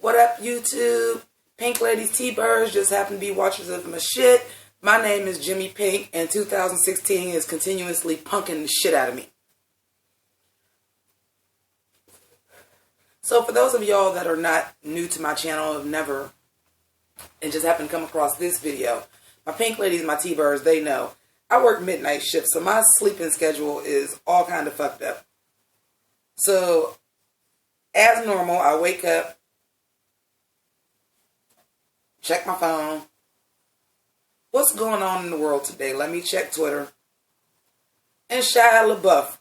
What up, YouTube? Pink Ladies T-Birds just happen to be watchers of my shit. My name is Jimmi Pynk, and 2016 is continuously punking the shit out of me. So for those of y'all that are not new to my channel, have never, and just happen to come across this video, my Pink Ladies, my T-Birds, they know. I work midnight shifts, so my sleeping schedule is all kind of fucked up. So, as normal, I wake up, check my phone. What's going on in the world today? Let me check Twitter. And Shia LaBeouf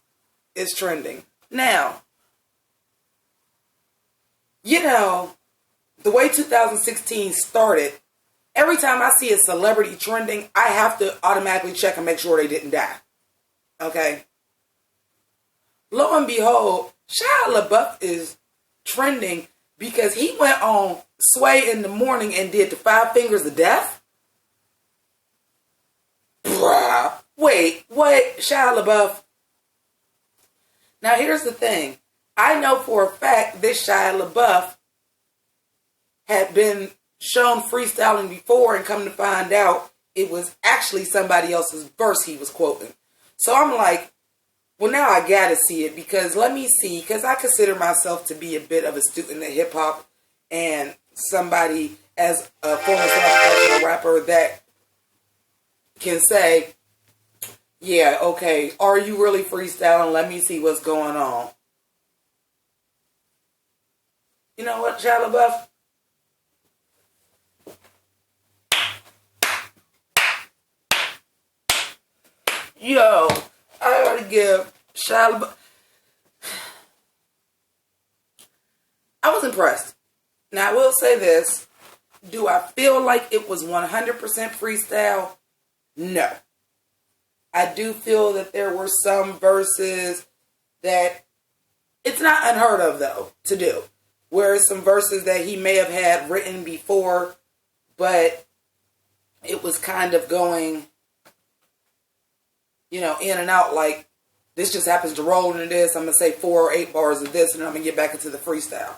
is trending. Now, you know, the way 2016 started, every time I see a celebrity trending, I have to automatically check and make sure they didn't die. Okay? Lo and behold, Shia LaBeouf is trending because he went on Sway in the Morning and did the 5 Fingers of Death? Bruh. Wait, what? Shia LaBeouf? Now here's the thing. I know for a fact this Shia LaBeouf had been shown freestyling before, and come to find out it was actually somebody else's verse he was quoting. So I'm like, well, now I gotta see it, because let me see, because I consider myself to be a bit of a student of hip-hop and somebody as a former professional rapper that can say, yeah, okay, are you really freestyling? Let me see what's going on. You know what, Shia LaBeouf? Yo, I gotta give Shia LaBeouf. I was impressed. Now, I will say this. Do I feel like it was 100% freestyle? No. I do feel that there were some verses that it's not unheard of, though, to do. Whereas some verses that he may have had written before, but it was kind of going, you know, in and out, like, this just happens to roll into this. I'm going to say 4 or 8 bars of this, and I'm going to get back into the freestyle.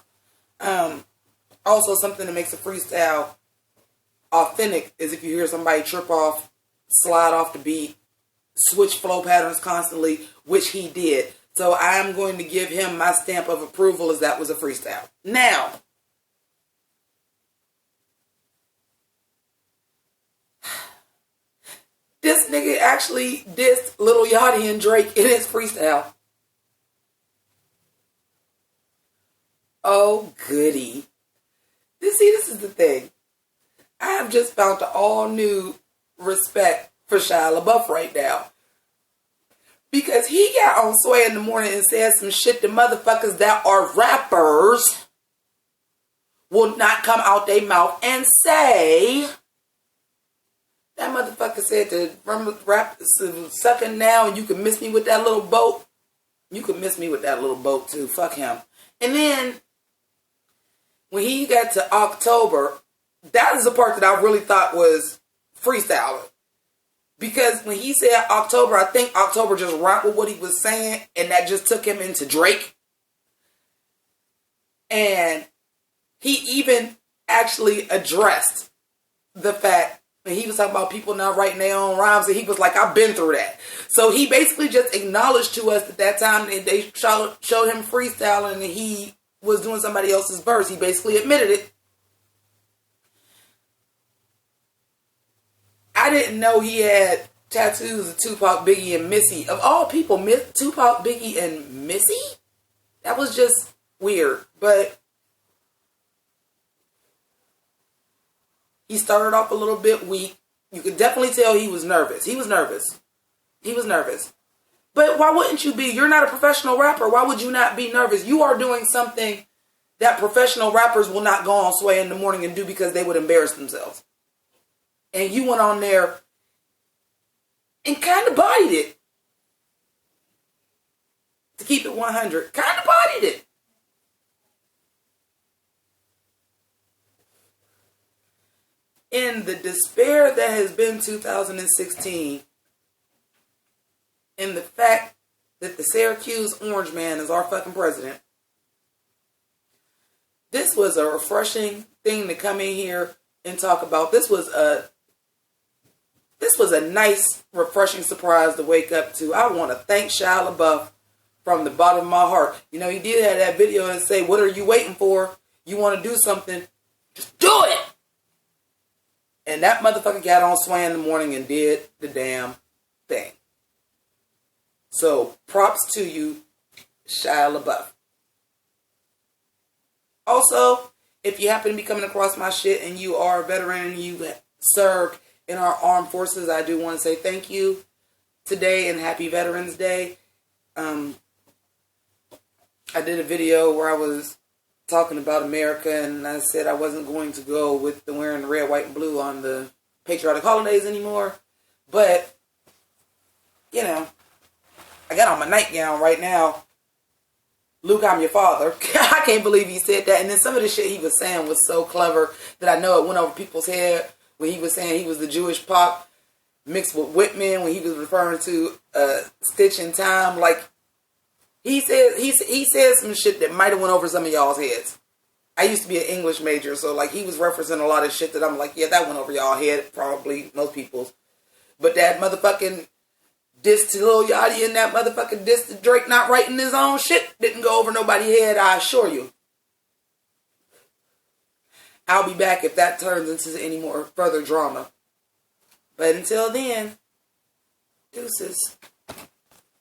Also, something that makes a freestyle authentic is if you hear somebody trip off, slide off the beat, switch flow patterns constantly, which he did. So I'm going to give him my stamp of approval as that was a freestyle. Now, this nigga actually dissed Lil Yachty and Drake in his freestyle. Oh, goody. This is the thing. I have just found an all-new respect for Shia LaBeouf right now. Because he got on Sway in the Morning and said some shit to motherfuckers that are rappers will not come out their mouth and say. That motherfucker said to rap sucking now and you can miss me with that little boat. You can miss me with that little boat too. Fuck him. And then when he got to October, that is the part that I really thought was freestyling. Because when he said October, I think October just rhymed with what he was saying, and that just took him into Drake. And he even actually addressed the fact that he was talking about people not writing their own rhymes, and he was like, I've been through that. So he basically just acknowledged to us at that time that they showed him freestyling and he was doing somebody else's verse. He basically admitted it. I didn't know he had tattoos of Tupac, Biggie, and Missy. Of all people, Tupac, Biggie, and Missy? That was just weird. But he started off a little bit weak. You could definitely tell he was nervous. He was nervous. He was nervous. But why wouldn't you be? You're not a professional rapper. Why would you not be nervous? You are doing something that professional rappers will not go on Sway in the Morning and do because they would embarrass themselves. And you went on there and kind of bodied it. To keep it 100. Kind of bodied it. In the despair that has been 2016, in the fact that the Syracuse Orange Man is our fucking president, This was a refreshing thing to come in here and talk about. This was a nice, refreshing surprise to wake up to. I want to thank Shia LaBeouf from the bottom of my heart. You know, he did have that video and say, what are you waiting for? You want to do something? Just do it! And that motherfucker got on Sway in the morning and did the damn thing. So, props to you, Shia LaBeouf. Also, if you happen to be coming across my shit and you are a veteran and you served in our armed forces, I do want to say thank you today and happy Veterans Day. I did a video where I was talking about America and I said I wasn't going to go with the wearing the red, white, and blue on the patriotic holidays anymore. But, you know, I got on my nightgown right now. Luke, I'm your father. I can't believe he said that. And then some of the shit he was saying was so clever that I know it went over people's head when he was saying he was the Jewish Pop mixed with Whitman, when he was referring to Stitch in Time. Like, he said some shit that might have went over some of y'all's heads. I used to be an English major, so like he was referencing a lot of shit that I'm like, yeah, that went over y'all head, probably most people's. But that motherfucking diss to Lil Yachty and that motherfucking diss to Drake not writing his own shit didn't go over nobody's head, I assure you. I'll be back if that turns into any more further drama. But until then, deuces.